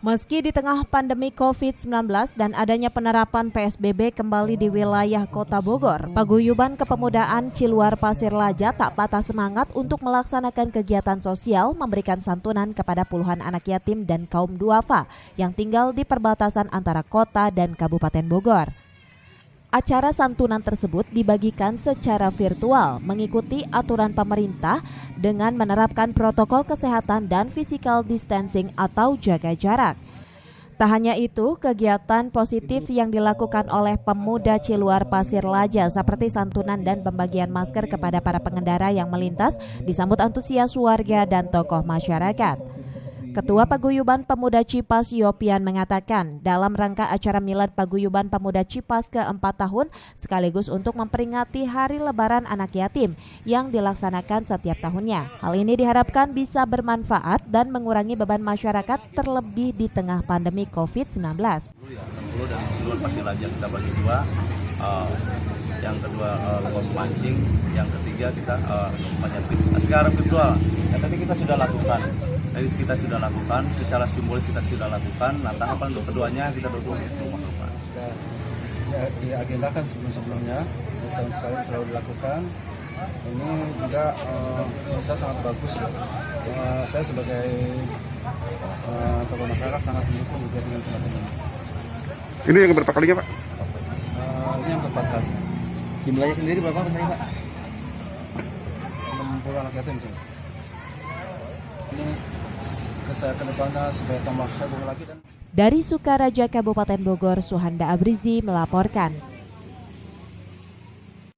Meski di tengah pandemi COVID-19 dan adanya penerapan PSBB kembali di wilayah Kota Bogor, Paguyuban Kepemudaan Ciluar Pasir Laja tak patah semangat untuk melaksanakan kegiatan sosial memberikan santunan kepada puluhan anak yatim dan kaum duafa yang tinggal di perbatasan antara kota dan Kabupaten Bogor. Acara santunan tersebut dibagikan secara virtual mengikuti aturan pemerintah dengan menerapkan protokol kesehatan dan physical distancing atau jaga jarak. Tak hanya itu, kegiatan positif yang dilakukan oleh pemuda Ciluar Pasir Laja seperti santunan dan pembagian masker kepada para pengendara yang melintas disambut antusias warga dan tokoh masyarakat. Ketua Paguyuban Pemuda Cipas Yopian mengatakan dalam rangka acara Milad Paguyuban Pemuda Cipas ke-4 tahun sekaligus untuk memperingati Hari Lebaran Anak Yatim yang dilaksanakan setiap tahunnya. Hal ini diharapkan bisa bermanfaat dan mengurangi beban masyarakat terlebih di tengah pandemi COVID-19. Dari Ciluar Pasir Laja kita bagi dua, yang kedua lomba memancing, yang ketiga kita menyatir. Sekarang virtual, ya, tapi kita sudah lakukan. Jadi kita sudah lakukan, secara simbolis kita sudah lakukan. Nah, tahapan untuk keduanya kita dukung rumah-rumah. Sudah diagendakan sebelum-sebelumnya, setahun sekali selalu dilakukan. Ini juga saya sangat bagus. Saya sebagai tokoh masyarakat sangat mendukung kegiatan semacam ini. Ini yang berapa kalinya, Pak? Ini yang keempat kali. Jumlahnya sendiri berapa penerima, Pak? 60 anak yatim sih. Ini saya ke depannya supaya tambah heboh lagi. Dari Sukaraja Kabupaten Bogor, Suhanda Abrizi melaporkan.